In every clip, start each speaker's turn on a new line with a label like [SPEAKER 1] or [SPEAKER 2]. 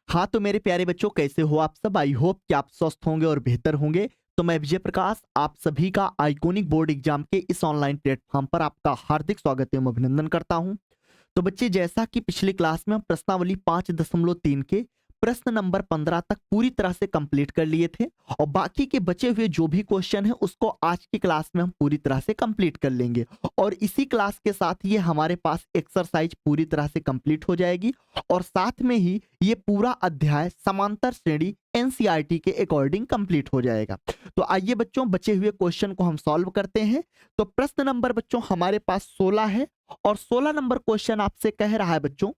[SPEAKER 1] हाँ तो मेरे प्यारे बच्चों, कैसे हो आप सब? आई होप कि आप स्वस्थ होंगे और बेहतर होंगे। तो मैं विजय प्रकाश आप सभी का आइकॉनिक बोर्ड एग्जाम के इस ऑनलाइन प्लेटफॉर्म पर आपका हार्दिक स्वागत एवं अभिनंदन करता हूं। तो बच्चे, जैसा कि पिछली क्लास में हम प्रश्नावली 5.3 के प्रश्न नंबर 15 तक पूरी तरह से कंप्लीट कर लिए थे और बाकी के बचे हुए जो भी क्वेश्चन है उसको आज की क्लास में हम पूरी तरह से कंप्लीट कर लेंगे और इसी क्लास के साथ ये हमारे पास एक्सरसाइज पूरी तरह से कंप्लीट हो जाएगी और साथ में ही ये पूरा अध्याय समांतर श्रेणी एनसीईआरटी के अकॉर्डिंग कंप्लीट हो जाएगा। तो आइए बच्चों, बचे हुए क्वेश्चन को हम सॉल्व करते हैं। तो प्रश्न नंबर बच्चों हमारे पास 16 है और 16 नंबर क्वेश्चन आपसे कह रहा है बच्चों,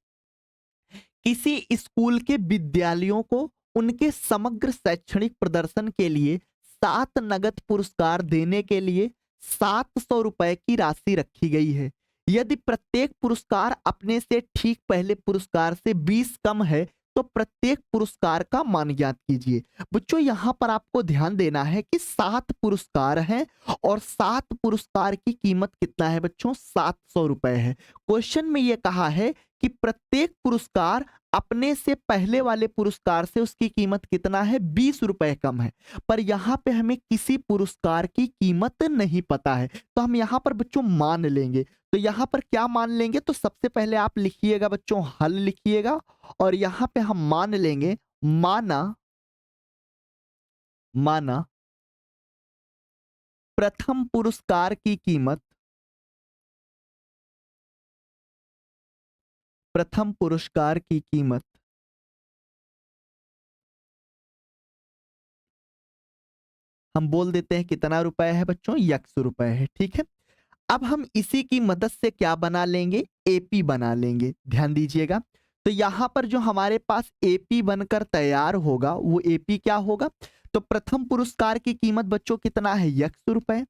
[SPEAKER 1] किसी स्कूल के विद्यालयों को उनके समग्र शैक्षणिक प्रदर्शन के लिए 7 नगद पुरस्कार देने के लिए 700 रुपए की राशि रखी गई है। यदि प्रत्येक पुरस्कार अपने से ठीक पहले पुरस्कार से 20 कम है तो प्रत्येक पुरस्कार का मान ज्ञात कीजिए। बच्चों यहां पर आपको ध्यान देना है कि 7 पुरस्कार हैं और 7 पुरस्कार की कीमत कितना है बच्चों? 700 रुपए है। क्वेश्चन में यह कहा है कि प्रत्येक पुरस्कार अपने से पहले वाले पुरस्कार से उसकी कीमत कितना है? 20 रुपए कम है। पर यहाँ पे हमें किसी पुरस्कार की कीमत नहीं पता है तो हम यहाँ पर बच्चों मान लेंगे। तो यहाँ पर क्या मान लेंगे? तो सबसे पहले आप लिखिएगा बच्चों, हल लिखिएगा और यहाँ पे हम मान लेंगे माना माना प्रथम पुरस्कार की कीमत प्रथम पुरस्कार की कीमत हम बोल देते हैं कितना रुपए है बच्चों? 100 रुपए है। ठीक है, अब हम इसी की मदद से क्या बना लेंगे? एपी बना लेंगे। ध्यान दीजिएगा, तो यहां पर जो हमारे पास एपी बनकर तैयार होगा वो एपी क्या होगा? तो प्रथम पुरस्कार की कीमत बच्चों कितना है? 100 रुपए।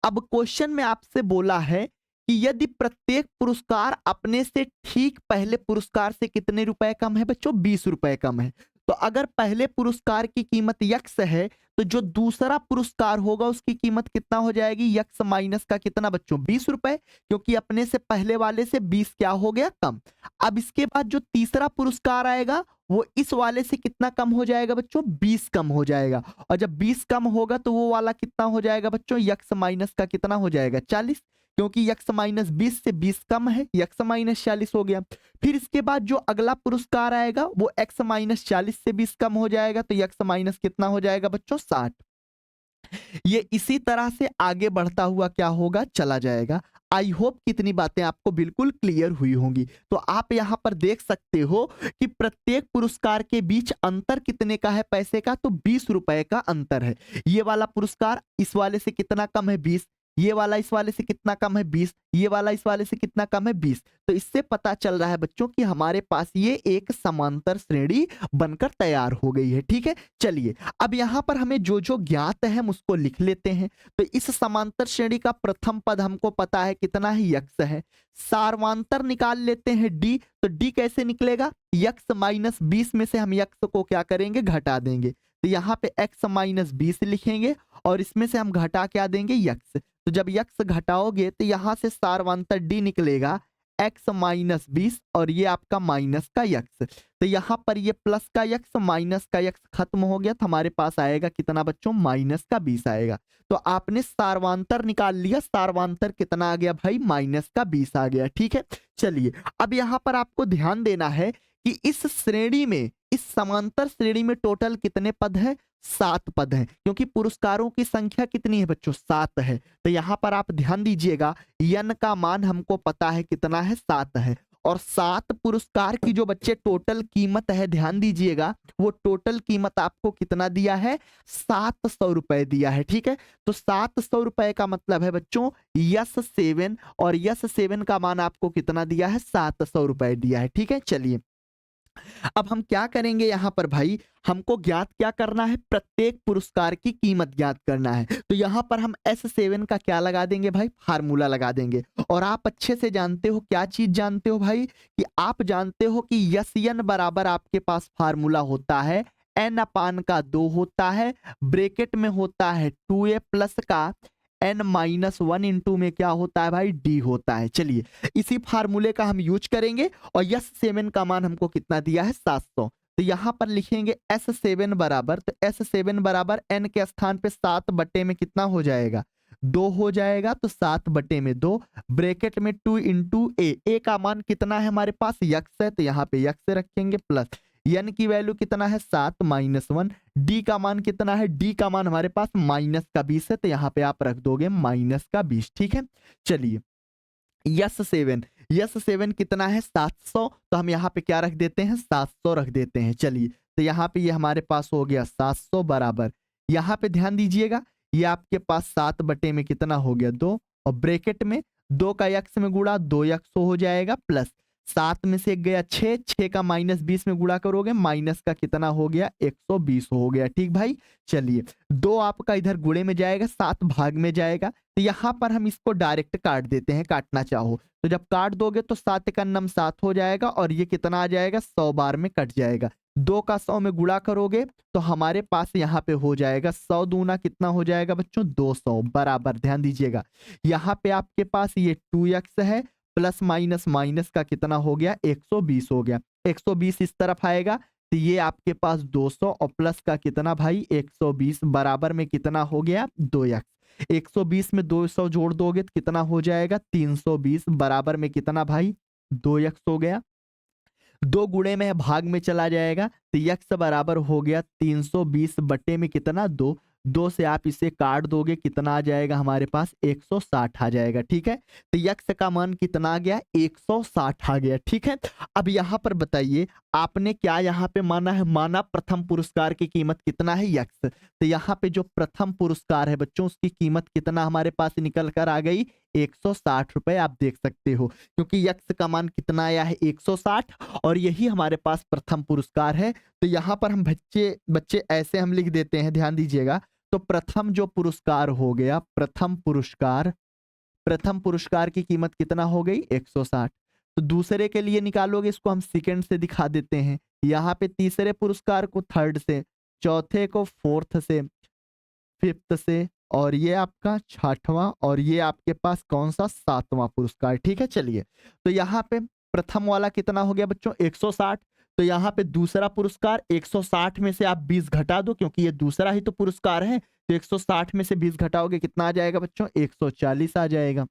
[SPEAKER 1] अब क्वेश्चन में आपसे बोला है कि यदि प्रत्येक पुरस्कार अपने से ठीक पहले पुरस्कार से कितने रुपए कम है बच्चों? 20 रुपए कम है। तो अगर पहले पुरस्कार की कीमत यक्स है तो जो दूसरा पुरस्कार होगा उसकी कीमत कितना हो जाएगी? यक्स माइनस का कितना बच्चों? 20 रुपए, क्योंकि अपने से पहले वाले से 20 क्या हो गया? कम। अब इसके बाद जो तीसरा पुरस्कार आएगा वो इस वाले से कितना कम हो जाएगा बच्चों? 20 कम हो जाएगा। और जब 20 कम होगा तो वो वाला कितना हो जाएगा बच्चों? यक्स माइनस का कितना हो जाएगा? 40, क्योंकि यक्स माइनस 20 से 20 कम है, यक्स माइनस 40 हो गया। फिर इसके बाद जो अगला पुरस्कार आएगा वो एक्स माइनस 40 से 20 कम हो जाएगा, तो यक्स माइनस कितना हो जाएगा बच्चों? 60। ये इसी तरह से आगे बढ़ता हुआ क्या होगा? चला जाएगा। आई होप कितनी बातें आपको बिल्कुल क्लियर हुई होंगी। तो आप यहां पर देख सकते हो कि प्रत्येक पुरस्कार के बीच अंतर कितने का है पैसे का? तो 20 रुपए का अंतर है। ये वाला पुरस्कार इस वाले से कितना कम है? 20। ये वाला इस वाले से कितना कम है? 20। ये वाला इस वाले से कितना कम है? 20। तो इससे पता चल रहा है बच्चों कि हमारे पास ये एक समांतर श्रेणी बनकर तैयार हो गई है। ठीक है, चलिए अब यहां पर हमें जो जो ज्ञात है हम उसको लिख लेते हैं। तो इस समांतर श्रेणी का प्रथम पद हमको पता है कितना है? यक्स है। सार्वांतर निकाल लेते हैं डी, तो डी कैसे निकलेगा? यक्स माइनस 20 में से हम यक्स को क्या करेंगे? घटा देंगे। तो यहाँ पे एक्स माइनस 20 लिखेंगे और इसमें से हम घटा क्या देंगे? यक्स। तो जब यक्स घटाओगे तो यहां से सार्वांतर डी निकलेगा एक्स माइनस 20 और ये आपका माइनस का यक्स। तो यहां पर ये प्लस का यक्स माइनस का यक्स खत्म हो गया तो हमारे पास आएगा कितना बच्चों? माइनस का 20 आएगा। तो आपने सार्वांतर निकाल लिया। सार्वांतर कितना आ गया भाई? माइनस का 20 आ गया। ठीक है, चलिए अब यहां पर आपको ध्यान देना है कि इस श्रेणी में, इस समांतर श्रेणी में टोटल कितने पद है? 7 पद हैं, क्योंकि पुरस्कारों की संख्या कितनी है बच्चों? 7 है। तो यहां पर आप ध्यान दीजिएगा, यन का मान हमको पता है कितना है? 7 है। और 7 पुरस्कार की जो बच्चे टोटल कीमत है, ध्यान दीजिएगा, वो टोटल कीमत आपको कितना दिया है? 700 रुपए दिया है। ठीक है, तो 700 रुपए का मतलब है बच्चों यस 7, और यस 7 का मान आपको कितना दिया है? 700 रुपए दिया है। ठीक है, चलिए अब हम क्या करेंगे यहां पर भाई? हमको ज्ञात क्या करना है? प्रत्येक पुरस्कार की कीमत ज्ञात करना है। तो यहां पर हम S7 का क्या लगा देंगे भाई? फार्मूला लगा देंगे। और आप अच्छे से जानते हो, क्या चीज जानते हो भाई? कि आप जानते हो कि यस एन बराबर आपके पास फार्मूला होता है n अपान का 2 होता है, ब्रेकेट में होता है 2a प्लस का n माइनस 1 इंटू में क्या होता है भाई? d होता है। चलिए इसी फार्मूले का हम यूज करेंगे और यस 7 का मान हमको कितना दिया है? 700। तो यहाँ पर लिखेंगे S7 बराबर, तो S7 बराबर n के स्थान पे 7 बटे में कितना हो जाएगा, 2 हो जाएगा। तो 7 बटे में 2, ब्रैकेट में 2 इंटू ए का मान कितना है हमारे पास, यक्स है, तो यहाँ पे यक्स रखेंगे, प्लस n की वैल्यू कितना है 7 माइनस 1, d का मान कितना है, d का मान हमारे पास माइनस का 20 है, तो यहाँ पे आप रख दोगे माइनस का 20। ठीक है, चलिए यस 7 कितना है 700, तो हम यहाँ पे क्या रख देते हैं 700 रख देते हैं। चलिए, तो यहाँ पे ये हमारे पास हो गया 700 बराबर, यहाँ पे ध्यान दीजिएगा, ये आपके पास 7 बटे में कितना हो गया 2, और ब्रैकेट में 2 का यक्स में गुणा 2 यक्स हो जाएगा, प्लस 7 में से एक गया 6, 6 का माइनस 20 में गुणा करोगे, माइनस का कितना हो गया 120 हो गया। ठीक भाई, चलिए 2 आपका इधर गुणे में जाएगा, 7 भाग में जाएगा, तो यहाँ पर हम इसको डायरेक्ट काट देते हैं, काटना चाहो तो जब काट दोगे तो 7 का नम 7 हो जाएगा, और ये कितना आ जाएगा 100 बार में कट जाएगा। 2 का 100 में गुणा करोगे तो हमारे पास यहाँ पे हो जाएगा 100 दूना कितना हो जाएगा बच्चों 200 बराबर। ध्यान दीजिएगा, यहाँ पे आपके पास ये 2x है, प्लस माइनस माइनस का कितना हो गया 120 हो गया, 120 इस तरफ आएगा, तो ये आपके पास 200 और प्लस का कितना भाई 120 बराबर में कितना हो गया 2x। 120 में 200 जोड़ दोगे तो कितना हो जाएगा 320 बराबर में कितना भाई 2x हो गया। 2 गुणे में है, भाग में चला जाएगा, तो यक्स बराबर हो गया 320 बटे में कितना 2, 2 से आप इसे काट दोगे कितना आ जाएगा हमारे पास 160 आ जाएगा। ठीक है, तो यक्स का मान कितना आ गया 160 आ गया। ठीक है, अब यहाँ पर बताइए आपने क्या यहाँ पे माना है, माना प्रथम पुरस्कार की कीमत कितना है यक्स, तो यहाँ पे जो प्रथम पुरस्कार है बच्चों उसकी कीमत कितना हमारे पास निकल कर आ गई 160 रुपए, आप देख सकते हो, क्योंकि यक्स का मान कितना आया है 160 और यही हमारे पास प्रथम पुरस्कार है। तो यहाँ पर हम बच्चे बच्चे ऐसे हम लिख देते हैं, ध्यान दीजिएगा, तो प्रथम जो पुरस्कार हो गया, प्रथम पुरस्कार की कीमत कितना हो गई 160। तो दूसरे के लिए निकालोगे, इसको हम सेकंड से दिखा देते हैं, यहाँ पे तीसरे पुरस्कार को थर्ड से, चौथे को फोर्थ से, फिफ्थ से, और ये आपका छठवां, और ये आपके पास कौन सा 7वां पुरस्कार। ठीक है, चलिए, तो यहाँ पे प्रथम वाला कितना हो गया बच्चों 160, तो यहाँ पे दूसरा पुरस्कार 160 में से आप 20 घटा दो, क्योंकि ये दूसरा ही तो पुरस्कार है, तो 160 में से 20 घटाओगे कितना आ जाएगा बच्चों 140 आ जाएगा।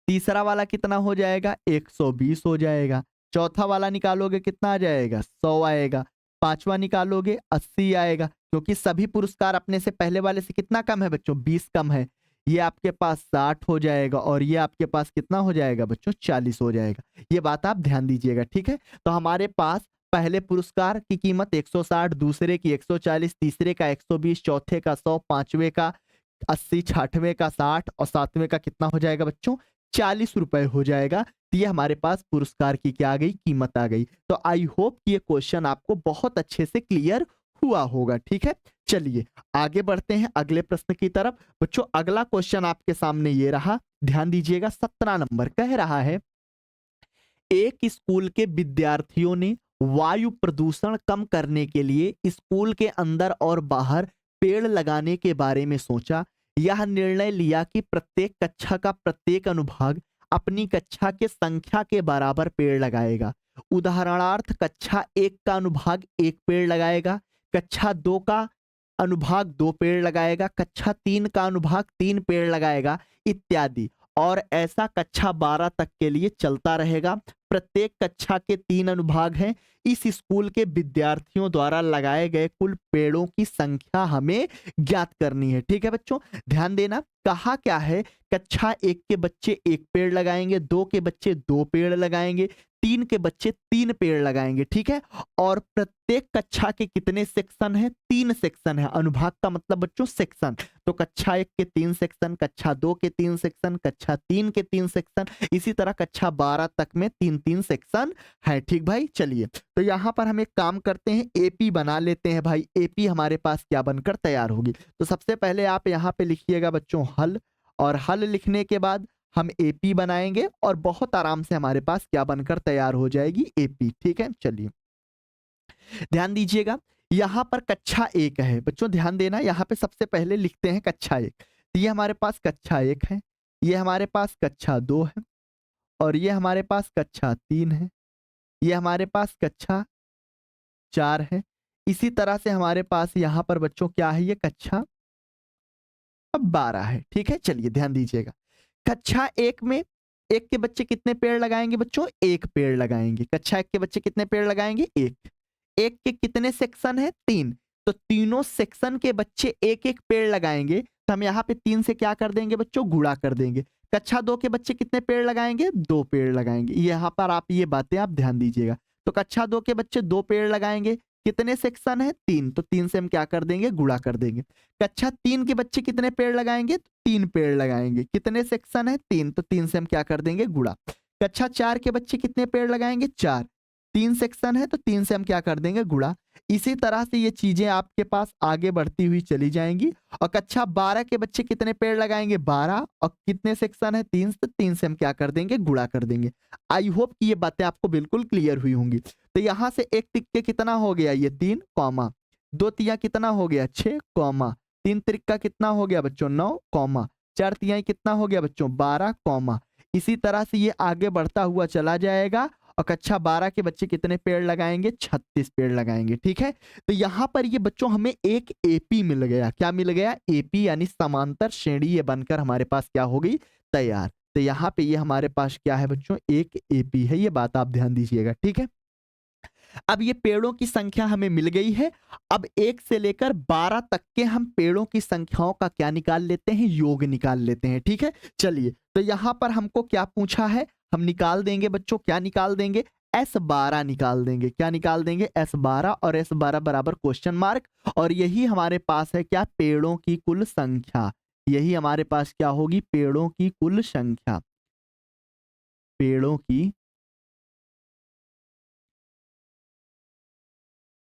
[SPEAKER 1] तीसरा वाला कितना हो जाएगा 120 हो जाएगा। चौथा वाला निकालोगे कितना आ जाएगा 100 आएगा। पांचवा निकालोगे 80 आएगा, क्योंकि सभी पुरस्कार अपने से पहले वाले से कितना कम है बच्चों 20 कम है। ये आपके पास 60 हो जाएगा, और ये आपके पास कितना हो जाएगा बच्चों 40 हो जाएगा। ये बात आप ध्यान दीजिएगा। ठीक है, तो हमारे पास पहले पुरस्कार की कीमत 160, दूसरे की 140, तीसरे का 120, चौथे का 100, पांचवे का 80, छठवें का 60 और सातवें का कितना हो जाएगा बच्चों 40 रुपए हो जाएगा। तो ये हमारे पास पुरस्कार की क्या आ गई कीमत आ गई। तो आई होप ये क्वेश्चन आपको बहुत अच्छे से क्लियर हुआ होगा। ठीक है, चलिए आगे बढ़ते हैं अगले प्रश्न की तरफ। बच्चों अगला क्वेश्चन आपके सामने ये रहा, ध्यान दीजिएगा, 17 नंबर कह रहा है, एक स्कूल के विद्यार्थियों ने वायु प्रदूषण कम करने के लिए स्कूल के अंदर और बाहर पेड़ लगाने के बारे में सोचा। यह निर्णय लिया कि प्रत्येक कक्षा का प्रत्येक अनुभाग अपनी कक्षा के संख्या के बराबर पेड़ लगाएगा। उदाहरणार्थ कक्षा 1 का अनुभाग 1 पेड़ लगाएगा, कक्षा 2 का अनुभाग 2 पेड़ लगाएगा, कक्षा 3 का अनुभाग 3 पेड़ लगाएगा, इत्यादि। और ऐसा कक्षा 12 तक के लिए चलता रहेगा। प्रत्येक कक्षा के 3 अनुभाग हैं। इस स्कूल के विद्यार्थियों द्वारा लगाए गए कुल पेड़ों की संख्या हमें ज्ञात करनी है। ठीक है बच्चों, ध्यान देना, कहा क्या है, कक्षा 1 के बच्चे 1 पेड़ लगाएंगे, 2 के बच्चे 2 पेड़ लगाएंगे, 3 के बच्चे 3 पेड़ लगाएंगे। ठीक है, और प्रत्येक कक्षा के कितने सेक्शन हैं 3 सेक्शन है। अनुभाग का मतलब बच्चों सेक्शन, तो कक्षा 1 के 3 सेक्शन, कक्षा 2 के 3 सेक्शन, कक्षा 3 के 3 सेक्शन, इसी तरह कक्षा 12 तक में 3-3 सेक्शन है। ठीक भाई, चलिए तो यहां पर हम एक काम करते हैं, एपी बना लेते हैं भाई। एपी हमारे पास क्या बनकर तैयार होगी, तो सबसे पहले आप यहां पे लिखिएगा बच्चों हल, और हल लिखने के बाद हम एपी बनाएंगे और बहुत आराम से हमारे पास क्या बनकर तैयार हो जाएगी एपी। ठीक है, चलिए ध्यान दीजिएगा, यहां पर कक्षा 1 है बच्चों, ध्यान देना, यहां पे सबसे पहले लिखते हैं कक्षा 1। तो ये हमारे पास कक्षा 1 है, ये हमारे पास कक्षा 2 है, और ये हमारे पास कक्षा 3 है, ये हमारे पास कक्षा 4 है। इसी तरह से हमारे पास यहाँ पर बच्चों क्या है, ये कक्षा अब 12 है। ठीक है, चलिए ध्यान दीजिएगा। कक्षा एक में एक के बच्चे कितने पेड़ लगाएंगे बच्चों, एक पेड़ लगाएंगे। कक्षा एक के बच्चे कितने पेड़ लगाएंगे, एक। एक के कितने सेक्शन है, 3। तो तीनों सेक्शन के बच्चे एक एक पेड़ लगाएंगे, तो हम यहाँ पे 3 से क्या कर देंगे बच्चों, गुणा कर देंगे। कक्षा 2 के बच्चे कितने पेड़ लगाएंगे, 2 पेड़ लगाएंगे। यहाँ पर आप ये बातें आप ध्यान दीजिएगा। तो कक्षा 2 के बच्चे 2 पेड़ लगाएंगे, कितने सेक्शन है, 3। तो 3 से हम क्या कर देंगे, गुणा कर देंगे। कक्षा 3 के बच्चे कितने पेड़ लगाएंगे, 3 पेड़ लगाएंगे। कितने सेक्शन है, 3। तो 3 से हम क्या कर देंगे, गुणा। कक्षा 4 के बच्चे कितने पेड़ लगाएंगे, 4। 3 सेक्शन है, तो 3 से हम क्या कर देंगे, गुणा। इसी तरह से ये चीजें आपके पास आगे बढ़ती हुई चली जाएंगी। और कक्षा 12 के बच्चे कितने पेड़ लगाएंगे, 12। और कितने सेक्शन है, 3। तो 3 से हम क्या कर देंगे, गुणा कर देंगे। आई होप कि ये बातें आपको बिल्कुल क्लियर हुई होंगी। तो यहां से एक तिक्के कितना हो गया, ये 3 कॉमा, 2 तिया कितना हो गया, 6 कॉमा, 3 त्रिक्का कितना हो गया बच्चों, 9 कॉमा, 4 तिहाई कितना हो गया बच्चों, 12 कॉमा। इसी तरह से ये आगे बढ़ता हुआ चला जाएगा। और कक्षा 12 के बच्चे कितने पेड़ लगाएंगे, 36 पेड़ लगाएंगे। ठीक है, तो यहां पर ये बच्चों हमें एक एपी मिल गया। क्या मिल गया, एपी, यानी समांतर श्रेणी ये बनकर हमारे पास क्या हो गई, तैयार। तो यहाँ पे ये हमारे पास क्या है बच्चों, एक एपी है। ये बात आप ध्यान दीजिएगा। ठीक है, अब ये पेड़ों की संख्या हमें मिल गई है। अब 1 से लेकर 12 तक के हम पेड़ों की संख्याओं का क्या निकाल लेते हैं, योग निकाल लेते हैं। ठीक है, चलिए तो यहां पर हमको क्या पूछा है, हम निकाल देंगे बच्चों, क्या निकाल देंगे, S12 निकाल देंगे। क्या निकाल देंगे, S12। और S12 बराबर क्वेश्चन मार्क। और यही हमारे पास है क्या, पेड़ों की कुल संख्या। यही हमारे पास क्या होगी, पेड़ों की कुल संख्या, पेड़ों की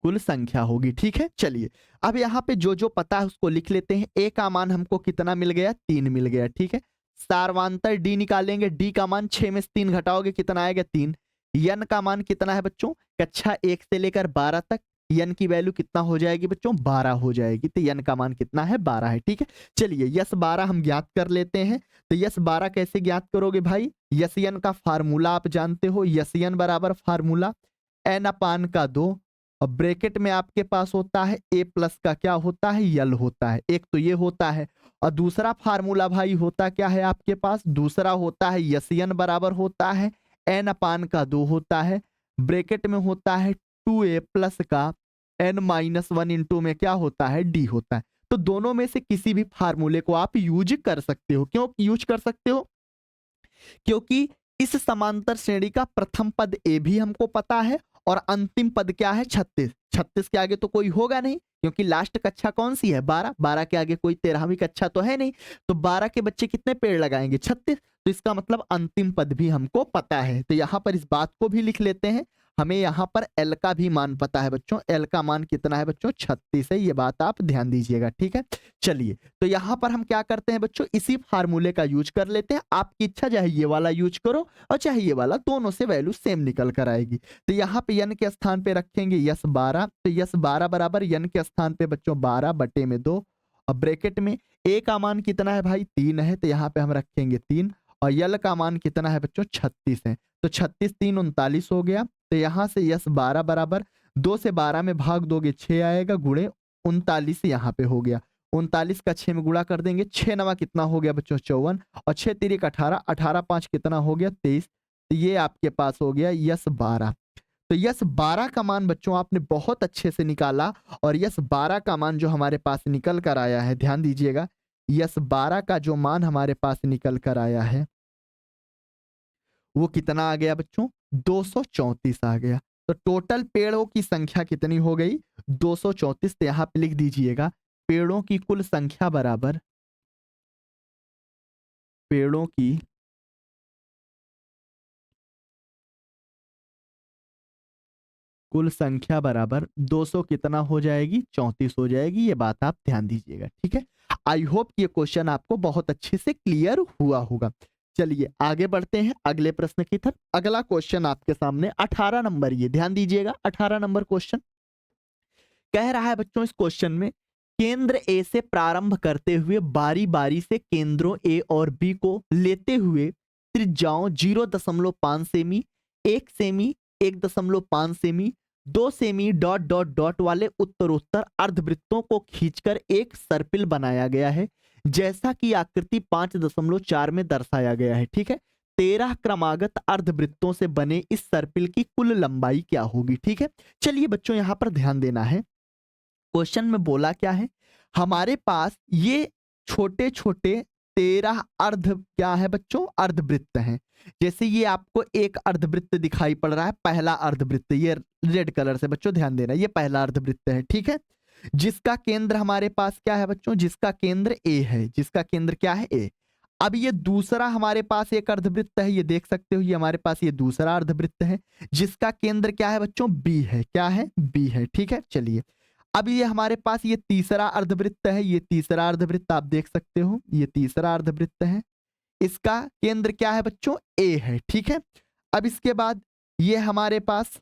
[SPEAKER 1] कुल संख्या होगी। ठीक है, चलिए अब यहाँ पे जो जो पता है उसको लिख लेते हैं। ए का मान हमको कितना मिल गया, 3 मिल गया। ठीक है, सार्वांतर डी निकालेंगे। डी का मान 6 में से 3 घटाओगे कितना आएगा, 3। यन का मान कितना है बच्चों, कक्षा 1 से लेकर 12 तक यन की वैल्यू कितना हो जाएगी बच्चों, 12 हो जाएगी। तो यन का मान कितना है, 12 है। ठीक है, चलिए यस 12 हम ज्ञात कर लेते हैं। तो यस 12 कैसे ज्ञात करोगे भाई, यस यन का फार्मूला आप जानते हो। यस यन बराबर फार्मूला एन अपान का 2, और ब्रैकेट में आपके पास होता है ए प्लस का क्या होता है, यल होता है। एक तो ये होता है, और दूसरा फार्मूला भाई होता क्या है आपके पास, दूसरा होता है यसियन बराबर होता है एन अपान का 2 होता है। ब्रैकेट में होता है 2a प्लस का n माइनस 1 इंटू में क्या होता है, डी होता है। तो दोनों में से किसी भी फार्मूले को आप यूज कर सकते हो। क्यों यूज कर सकते हो, क्योंकि इस समांतर श्रेणी का प्रथम पद ए भी हमको पता है, और अंतिम पद क्या है, 36। 36 के आगे तो कोई होगा नहीं, क्योंकि लास्ट कक्षा कौन सी है, 12। 12 के आगे कोई 13वीं कक्षा तो है नहीं। तो 12 के बच्चे कितने पेड़ लगाएंगे, 36। तो इसका मतलब अंतिम पद भी हमको पता है। तो यहां पर इस बात को भी लिख लेते हैं। हमें यहाँ पर एल का भी मान पता है बच्चों। एल का मान कितना है बच्चों, 36 है। ये बात आप ध्यान दीजिएगा। ठीक है, चलिए तो यहाँ पर हम क्या करते हैं बच्चों, इसी फार्मूले का यूज कर लेते हैं। आपकी इच्छा चाहे ये वाला यूज करो और चाहे ये वाला, दोनों से वैल्यू सेम निकल कर आएगी। तो यहाँ पे यन के स्थान पे रखेंगे यस 12। तो यस 12 बराबर यन के स्थान पे बच्चों 12 बटे में 2। और ब्रैकेट में ए का मान कितना है भाई, 3 है। तो यहाँ पे हम रखेंगे 3। और यल का मान कितना है बच्चों, 36 है। तो 36 3 39 हो गया। तो यहाँ से यस 12 बराबर 2 से 12 में भाग दोगे 6 आएगा, गुणे 39 यहाँ पे हो गया। 39 का 6 में गुणा कर देंगे, 6 नवा कितना हो गया बच्चों, 54। और 6 तिरिक 18, 18 5 कितना हो गया, 23। तो ये आपके पास हो गया यस 12। तो यस 12 का मान बच्चों आपने बहुत अच्छे से निकाला। और यस 12 का मान जो हमारे पास निकल कर आया है, ध्यान दीजिएगा, यस 12 का जो मान हमारे पास निकल कर आया है वो कितना आ गया बच्चों, 234 आ गया। तो टोटल पेड़ों की संख्या कितनी हो गई, 234। तो यहां पे लिख दीजिएगा, पेड़ों की कुल संख्या बराबर, पेड़ों की कुल संख्या बराबर 200 कितना हो जाएगी, 34 हो जाएगी। ये बात आप ध्यान दीजिएगा। ठीक है, आई होप ये क्वेश्चन आपको बहुत अच्छे से क्लियर हुआ होगा। चलिए आगे बढ़ते हैं अगले प्रश्न की तरफ। अगला क्वेश्चन आपके सामने 18 नंबर, ये ध्यान दीजिएगा, 18 नंबर क्वेश्चन कह रहा है बच्चों, इस क्वेश्चन में केंद्र ए से प्रारंभ करते हुए बारी बारी से केंद्रों ए और बी को लेते हुए त्रिज्याओं 0.5 semi, 1 semi, 1.5 semi, 2 semi dot dot dot वाले उत्तरोत्तर अर्धवृत्तों को खींचकर एक सर्पिल बनाया गया है, जैसा कि आकृति 5.4 में दर्शाया गया है। ठीक है, 13 क्रमागत अर्धवृत्तों से बने इस सर्पिल की कुल लंबाई क्या होगी। ठीक है, चलिए बच्चों यहां पर ध्यान देना है। क्वेश्चन में बोला क्या है, हमारे पास ये छोटे छोटे 13 अर्ध क्या है बच्चों, अर्धवृत्त हैं। जैसे ये आपको एक अर्धवृत्त दिखाई पड़ रहा है, पहला अर्धवृत्त, ये रेड कलर से बच्चों ध्यान देना, ये पहला अर्धवृत्त है। ठीक है, जिसका केंद्र हमारे पास क्या है बच्चों, जिसका केंद्र ए है, जिसका केंद्र क्या है, ए। अब ये दूसरा हमारे पास एक अर्धवृत्त है, ये देख सकते हो, ये हमारे पास ये दूसरा अर्धवृत्त है, जिसका केंद्र क्या है बच्चों, बी है। क्या है, बी है। ठीक है, चलिए अब ये हमारे पास ये तीसरा अर्धवृत्त है, ये तीसरा अर्धवृत्त आप देख सकते हो, ये तीसरा अर्धवृत्त है, इसका केंद्र क्या है बच्चों, ए है। ठीक है, अब इसके बाद ये हमारे पास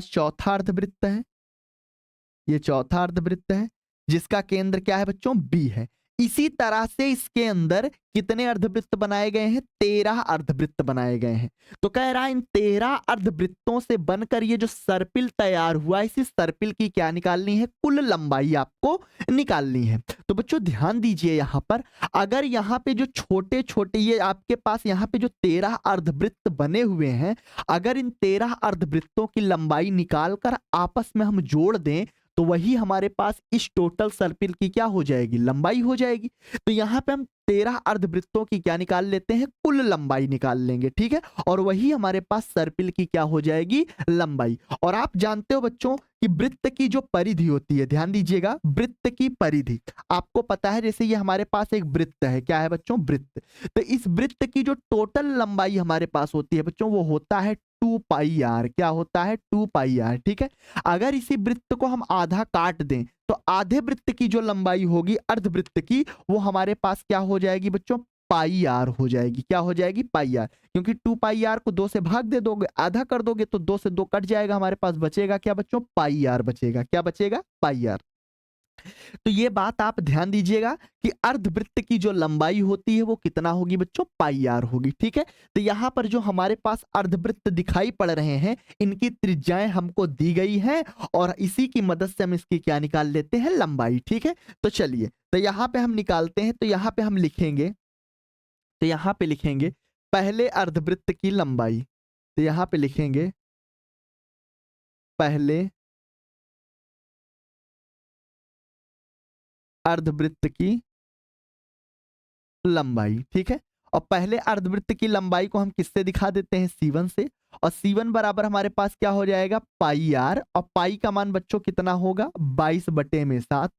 [SPEAKER 1] चौथा अर्धवृत्त है, ये चौथा अर्धवृत्त है, जिसका केंद्र क्या है बच्चों, बी है। इसी तरह से इसके अंदर कितने अर्धवृत्त बनाए गए हैं, 13 अर्धवृत्त बनाए गए हैं। तो कह रहा है इन 13 अर्धवृत्तों से बनकर ये जो सर्पिल तैयार हुआ, इसी सर्पिल की क्या निकालनी है, कुल लंबाई आपको निकालनी है। तो बच्चों ध्यान दीजिए यहां पर, अगर यहाँ पे जो छोटे छोटे ये आपके पास यहाँ पे जो 13 अर्धवृत्त बने हुए हैं, अगर इन 13 अर्धवृत्तों की लंबाई निकालकर आपस में हम जोड़ दें तो वही हमारे पास इस टोटल सर्पिल की क्या हो जाएगी, लंबाई हो जाएगी। तो यहाँ पे हम 13 अर्धवृत्तों की क्या निकाल लेते हैं, कुल लंबाई निकाल लेंगे। ठीक है, और वही हमारे पास सर्पिल की क्या हो जाएगी, लंबाई। और आप जानते हो बच्चों कि वृत्त की जो परिधि होती है, ध्यान दीजिएगा, वृत्त की परिधि आपको पता है, जैसे ये हमारे पास एक वृत्त है, क्या है बच्चों, वृत्त। तो इस वृत्त की जो टोटल लंबाई हमारे पास होती है बच्चों, वो होता है 2 पाई आर। क्या होता है, 2 पाई आर। ठीक है, अगर इसी वृत्त को हम आधा काट दें तो आधे वृत्त की जो लंबाई होगी अर्धवृत्त की, वो हमारे पास क्या हो जाएगी बच्चों, पाई आर हो जाएगी। क्या हो जाएगी, पाई आर। क्योंकि 2 पाई आर को 2 से भाग दे दोगे, आधा कर दोगे तो 2 से 2 कट जाएगा, हमारे पास बचेगा क्या बच्चों, पाई आर बचेगा। क्या बचेगा, पाई आर। तो ये बात आप ध्यान दीजिएगा कि अर्धवृत्त की जो लंबाई होती है वो कितना होगी बच्चों, पाई आर होगी। ठीक है, तो यहां पर जो हमारे पास अर्धवृत्त दिखाई पड़ रहे हैं, इनकी त्रिज्याएं हमको दी गई हैं और इसी की मदद से हम इसकी क्या निकाल लेते हैं, लंबाई। ठीक है, तो चलिए, तो यहां पे हम निकालते हैं, तो यहां पे हम लिखेंगे, तो यहां पे लिखेंगे पहले अर्धवृत्त की लंबाई। तो यहां पे लिखेंगे पहले अर्धवृत्त की लंबाई। ठीक है, और पहले अर्धवृत्त की लंबाई को हम किससे दिखा देते हैं, C1 से। और C1 बराबर हमारे पास क्या हो जाएगा, पाई आर। और पाई का मान बच्चों कितना होगा, 22/7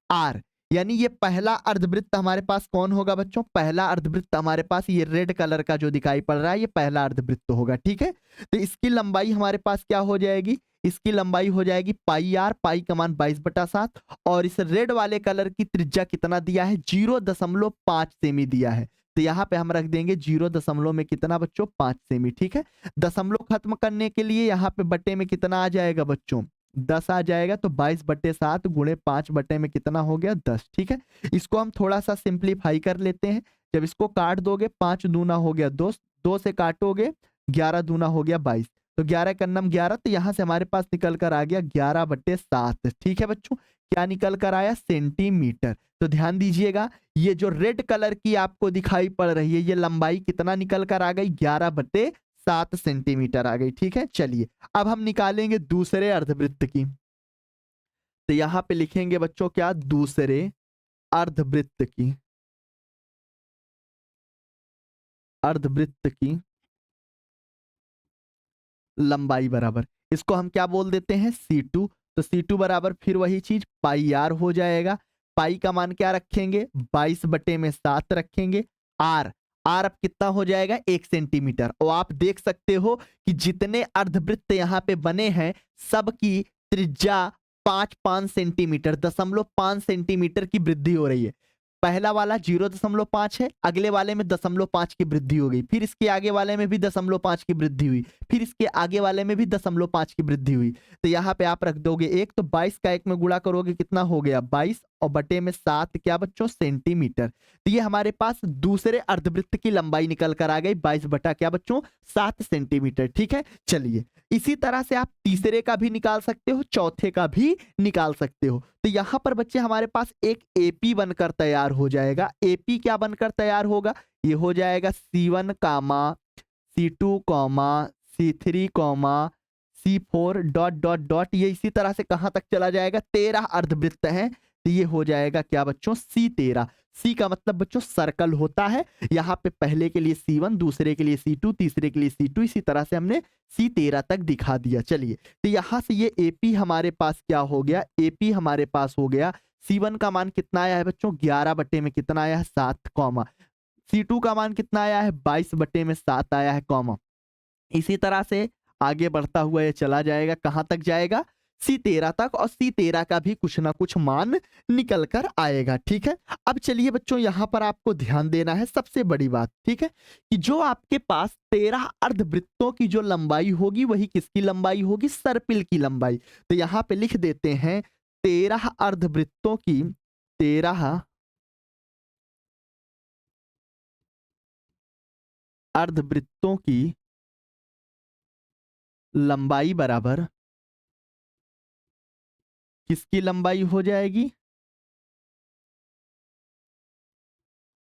[SPEAKER 1] आर। यानी ये पहला अर्धवृत्त हमारे पास कौन होगा बच्चों, पहला अर्धवृत्त हमारे पास ये रेड कलर का जो दिखाई पड़ रहा है, ये पहला अर्धवृत्त होगा। ठीक है, तो इसकी लंबाई हमारे पास क्या हो जाएगी, इसकी लंबाई हो जाएगी पाई आर, पाई का मान 22/7। और इस रेड वाले कलर की त्रिज्या कितना दिया है, 0.5 सेमी दिया है। तो यहाँ पे हम रख देंगे 0 में कितना बच्चों, 5 सेमी। ठीक है, दशमलव खत्म करने के लिए यहाँ पे बटे में कितना आ जाएगा बच्चों, 10 आ जाएगा। तो 22/7 गुणे 5 बटे में कितना हो गया, 10। ठीक है, इसको हम थोड़ा सा सिंप्लीफाई कर लेते हैं। जब इसको काट दोगे, 5 दूना हो गया 2, 2 से काटोगे 11 दूना हो गया 22, तो 11 का नम 11, तो यहां से हमारे पास निकल कर आ गया 11/7। ठीक है बच्चों, क्या निकल कर आया, सेंटीमीटर। तो ध्यान दीजिएगा, ये जो रेड कलर की आपको दिखाई पड़ रही है, ये लंबाई कितना निकल कर आ गई, 11/7 सेंटीमीटर आ गई। ठीक है, चलिए अब हम निकालेंगे दूसरे अर्धवृत्त की। तो यहां पे लिखेंगे बच्चों क्या, दूसरे अर्धवृत्त की, अर्धवृत्त की लंबाई बराबर, इसको हम क्या बोल देते हैं, C2। तो C2 बराबर फिर वही चीज पाई आर हो जाएगा। पाई का मान क्या रखेंगे, 22/7 रखेंगे। आर, आर अब कितना हो जाएगा, 1 सेंटीमीटर। और आप देख सकते हो कि जितने अर्धवृत्त यहाँ पे बने हैं, सबकी त्रिज्या 5 सेंटीमीटर, 0.5 सेंटीमीटर की वृद्धि हो रही है। पहला वाला 0.5 है, अगले वाले में 0.5 की वृद्धि हो गई, फिर इसके आगे वाले में भी 0.5 की वृद्धि हुई, फिर इसके आगे वाले में भी 0.5 की वृद्धि हुई। तो यहाँ पे आप रख दोगे 1, तो 22 का 1 में गुणा करोगे कितना हो गया 22 और बटे में 7 क्या बच्चों सेंटीमीटर। तो ये हमारे पास दूसरे अर्धवृत्त की लंबाई निकल कर आ गई 22 बटा क्या बच्चों 7 सेंटीमीटर। ठीक है, चलिए इसी तरह से आप तीसरे का भी निकाल सकते हो, चौथे का भी निकाल सकते हो। तो यहाँ पर बच्चे हमारे पास एक एपी बनकर तैयार हो जाएगा। एपी क्या बनकर तैयार होगा, ये हो जाएगा C1 कामा C2 comma C3 comma C4 dot dot dot, ये इसी तरह से कहां तक चला जाएगा 13 अर्धवृत्त हैं, तो ये हो जाएगा क्या बच्चों C13। सी का मतलब बच्चों सर्कल होता है, यहाँ पे पहले के लिए C1, दूसरे के लिए C2, तीसरे के लिए C2, इसी तरह से हमने C13 तक दिखा दिया। चलिए तो यहाँ से ये AP हमारे पास क्या हो गया, AP हमारे पास हो गया C1 का मान कितना आया है बच्चों 11 बटे में कितना आया है 7 कॉमा, C2 का मान कितना आया है 22 बटे में 7 आया है कॉमा। इसी तरह से आगे बढ़ता हुआ ये चला जाएगा, कहां तक जाएगा C13 तक, और C13 का भी कुछ ना कुछ मान निकल कर आएगा। ठीक है, अब चलिए बच्चों यहां पर आपको ध्यान देना है सबसे बड़ी बात, ठीक है, कि जो आपके पास 13 अर्धवृत्तों की जो लंबाई होगी वही किसकी लंबाई होगी, सर्पिल की लंबाई। तो यहां पे लिख देते हैं 13 अर्धवृत्तों की, 13 अर्धवृत्तों की लंबाई बराबर किसकी लंबाई हो जाएगी,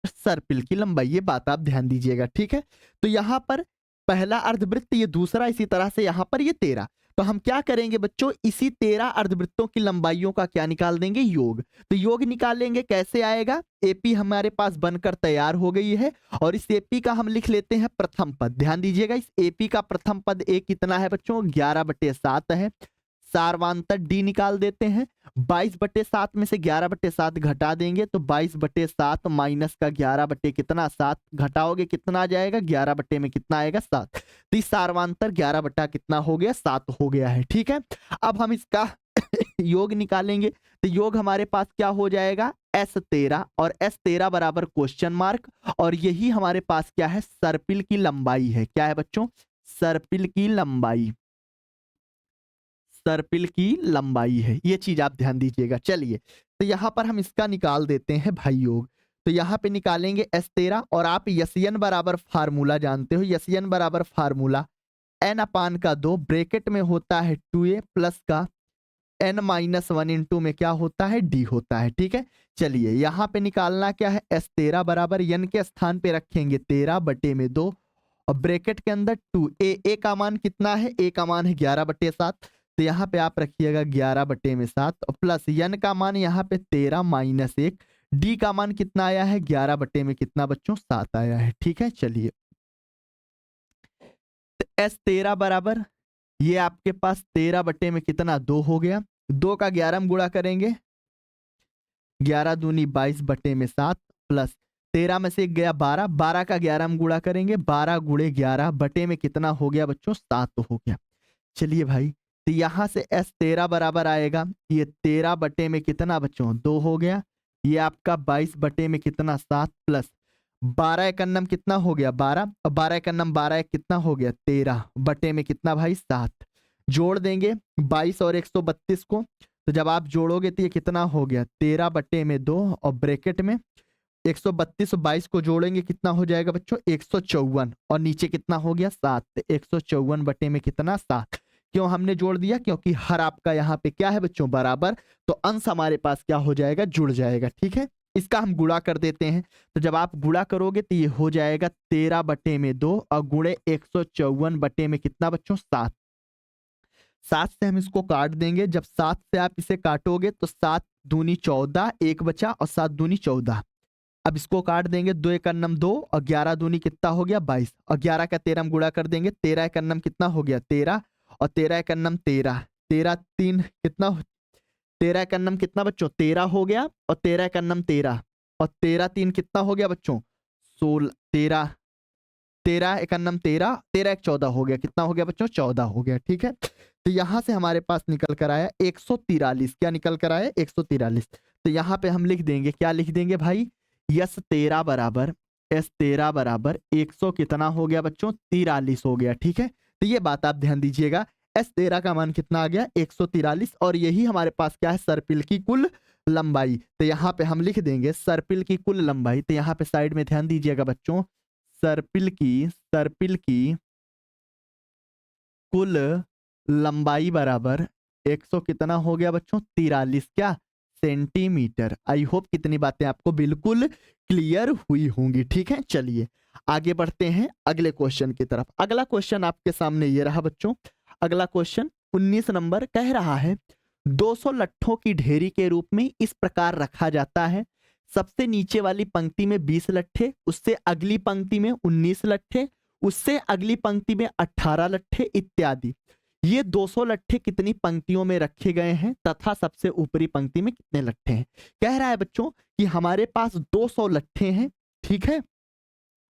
[SPEAKER 1] सर्पिल की लंबाई। ये बात आप ध्यान दीजिएगा। ठीक है, तो यहां पर पहला अर्धवृत्त, ये दूसरा, इसी तरह से यहां पर ये 13। तो हम क्या करेंगे बच्चों, इसी 13 अर्धवृत्तों की लंबाइयों का क्या निकाल देंगे, योग। तो योग निकालेंगे, कैसे आएगा, एपी हमारे पास बनकर तैयार हो गई है, और इस एपी का हम लिख लेते हैं प्रथम पद। ध्यान दीजिएगा, इस एपी का प्रथम पद ए कितना है बच्चों 11/7 है। सारवांतर डी निकाल देते हैं, 22/7 में से 11/7 घटा देंगे तो 22/7 माइनस का 11 बटे कितना 7 घटाओगे कितना आ जाएगा 11 बटे में कितना आएगा 7। तो इस सारवांतर 11 बटा कितना हो गया 7 हो गया है। ठीक है, अब हम इसका योग निकालेंगे, तो योग हमारे पास क्या हो जाएगा S13, और S13 बराबर क्वेश्चन मार्क, और यही हमारे पास क्या है सर्पिल की लंबाई है। क्या है बच्चों, सर्पिल की लंबाई, सर्पिल की लंबाई है, ये चीज आप ध्यान दीजिएगा। चलिए तो यहां पर हम इसका निकाल देते हैं भाई योग। तो यहां पे निकालेंगे S13, और आप यसियन बराबर फार्मूला जानते हो, यसियन बराबर फार्मूला n/2 ब्रैकेट में होता है 2a प्लस का n-1 इंटू में क्या होता है d होता है। ठीक है, चलिए यहां पे निकालना क्या है, S13 बराबर n के स्थान पे रखेंगे 13 बटे में 2, और ब्रैकेट के अंदर 2a का मान कितना है, a का मान है 11/7, तो यहाँ पे आप रखिएगा 11/7, और प्लस n का मान यहाँ पे 13 माइनस 1, d का मान कितना आया है 11 बटे में कितना बच्चों 7 आया है। ठीक है, चलिए तो S13 बराबर ये आपके पास 13 बटे में कितना 2 हो गया, 2 का 11 में गुणा करेंगे 11 दूनी 22 बटे में 7, प्लस 13 में से एक गया 12, 12 का 11 में गुणा करेंगे 12 गुणे 11 बटे में कितना हो गया बच्चों 7 हो गया। चलिए भाई, तो यहां से S13 बराबर आएगा, ये 13 बटे में कितना बच्चों 2 हो गया, ये आपका 22 बटे में कितना 7, प्लस 12 एक अन्नम कितना हो गया 12, और 12 एक अन्नम 12 एक कितना हो गया 13 बटे में कितना भाई 7। जोड़ देंगे 22 और 132 को, तो जब आप जोड़ोगे तो ये कितना हो गया 13 बटे में 2, और ब्रैकेट में 132 और 22 को जोड़ेंगे कितना हो जाएगा बच्चों 154, और नीचे कितना हो गया 7, 154 बटे में कितना 7। क्यों हमने जोड़ दिया, क्योंकि हर आपका यहाँ पे क्या है बच्चों बराबर, तो अंश हमारे पास क्या हो जाएगा जुड़ जाएगा। ठीक है, इसका हम गुणा कर देते हैं, तो जब आप गुणा करोगे तो ये हो जाएगा 13 बटे में 2 और गुणे 154 बटे में कितना बच्चों 7। 7 से हम इसको काट देंगे, जब 7 से आप इसे काटोगे तो 7 दूनी 14, 1 बचा, और 7 दूनी 14। अब इसको काट देंगे, 2 एक अन्नम 2, और 11 दूनी कितना हो गया 22, और 11 का 13 हम गुणा कर देंगे, 13 एक अन्नम कितना हो गया 13, और 13 एक अन्नम 13, 13 3 कितना, 13 एक अन्नम कितना बच्चों 13 हो गया, और 13 एक अन्नम 13, और 13 3 कितना हो गया बच्चों 16, 13, 13 एक अन्नम 13, 13 एक 14 हो गया, कितना हो गया बच्चों 14 हो गया। ठीक है, तो यहां से हमारे पास निकल कर आया 143, क्या निकल कर आया 143। तो यहाँ पे हम लिख देंगे, क्या लिख देंगे भाई, S13 बराबर 100 कितना हो गया बच्चों, 43 हो गया। ठीक है, तो ये बात आप ध्यान दीजिएगा, S13 का मान कितना आ गया, 143, और यही हमारे पास क्या है, सर्पिल की कुल लंबाई। तो यहाँ पे हम लिख देंगे सर्पिल की कुल लंबाई। तो यहाँ पे साइड में ध्यान दीजिएगा बच्चों, सर्पिल की कुल लंबाई बराबर 100 कितना हो गया बच्चों, 43 क्या, सेंटीमीटर। आई होप कितनी बातें आपको बिल्कुल क्लियर हुई होंगी। ठीक है, चलिए आगे बढ़ते हैं अगले क्वेश्चन की तरफ। अगला क्वेश्चन आपके सामने ये रहा बच्चों। अगला क्वेश्चन 19 नंबर कह रहा है, 200 लट्ठों की ढेरी के रूप में इस प्रकार रखा जाता है। सबसे नीचे वाली पंक्ति में 20 लट्ठे, उससे अगली पंक्ति में 19 लट्ठे, उससे अगली पंक्ति में 18 लट्ठे इत्यादि। ये 200 लट्ठे कितनी पंक्तियों में रखे गए हैं तथा सबसे ऊपरी पंक्ति में कितने लट्ठे हैं। कह रहा है बच्चों कि हमारे पास 200 लट्ठे हैं, ठीक है,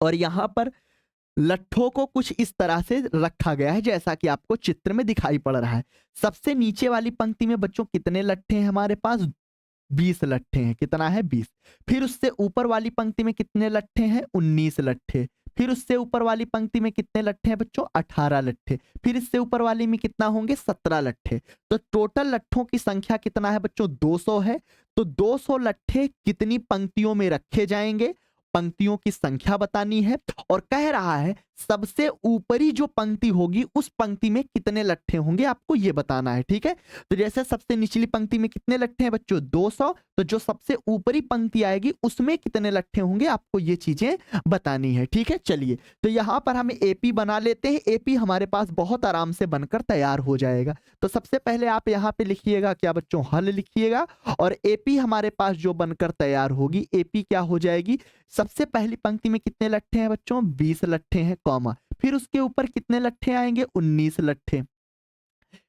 [SPEAKER 1] और यहां पर लट्ठों को कुछ इस तरह से रखा गया है जैसा कि आपको चित्र में दिखाई पड़ रहा है। सबसे नीचे वाली पंक्ति में बच्चों कितने लट्ठे हैं, हमारे पास 20 लट्ठे हैं। कितना है, 20। फिर उससे ऊपर वाली पंक्ति में कितने लट्ठे हैं, 19 लट्ठे। फिर उससे ऊपर वाली पंक्ति में कितने लट्ठे हैं बच्चों, 18 लट्ठे। फिर इससे ऊपर वाली में कितना होंगे, 17 लट्ठे। तो टोटल लट्ठों की संख्या कितना है बच्चों, 200 है। तो 200 लट्ठे कितनी पंक्तियों में रखे जाएंगे, पंक्तियों की संख्या बतानी है। और कह रहा है सबसे ऊपरी जो पंक्ति होगी उस पंक्ति में कितने लट्ठे होंगे, आपको यह बताना है। ठीक है, तो जैसे सबसे निचली पंक्ति में कितने लट्ठे हैं बच्चों, 200, तो जो सबसे ऊपरी पंक्ति आएगी उसमें कितने लट्ठे होंगे, आपको ये चीजें बतानी है। ठीक है, चलिए तो यहां पर हम एपी बना लेते हैं। एपी हमारे पास बहुत आराम से बनकर तैयार हो जाएगा। तो सबसे पहले आप यहां पे लिखिएगा क्या बच्चों, हल लिखिएगा, और एपी हमारे पास जो बनकर तैयार होगी, एपी क्या हो जाएगी, सबसे पहली पंक्ति में कितने लट्ठे हैं बच्चों, 20 लट्ठे हैं, कॉमा, फिर उसके ऊपर कितने लट्ठे आएंगे, 19 लट्ठे,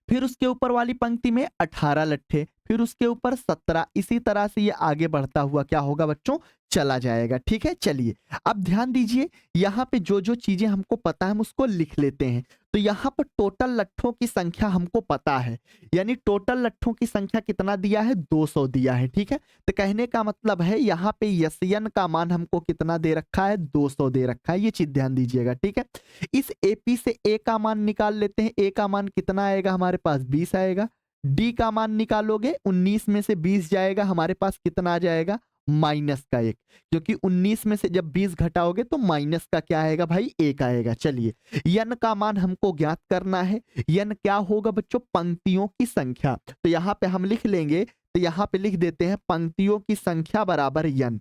[SPEAKER 1] फिर उसके ऊपर वाली पंक्ति में 18 लट्ठे, फिर उसके ऊपर 17। इसी तरह से ये आगे बढ़ता हुआ क्या होगा बच्चों, चला जाएगा। ठीक है, चलिए अब ध्यान दीजिए, यहाँ पे जो जो चीजें हमको पता है हम उसको लिख लेते हैं। तो यहाँ पर टोटल लट्ठों की संख्या हमको पता है, यानी टोटल लट्ठों की संख्या कितना दिया है, 200 दिया है। ठीक है, तो कहने का मतलब है यहाँ पे यसियन का मान हमको कितना दे रखा है, 200 दे रखा है। ये चीज ध्यान दीजिएगा। ठीक है, इस एपी से ए का मान निकाल लेते हैं। ए का मान कितना आएगा, हमारे पास 20 आएगा। डी का मान निकालोगे, 19 में से 20 जाएगा, हमारे पास कितना आ जाएगा, -1, क्योंकि 19 में से जब 20 घटाओगे तो माइनस का क्या आएगा भाई, 1 आएगा। चलिए यन का मान हमको ज्ञात करना है। यन क्या होगा बच्चों, पंक्तियों की संख्या। तो यहाँ पे हम लिख लेंगे, तो यहाँ पे लिख देते हैं पंक्तियों की संख्या बराबर यन।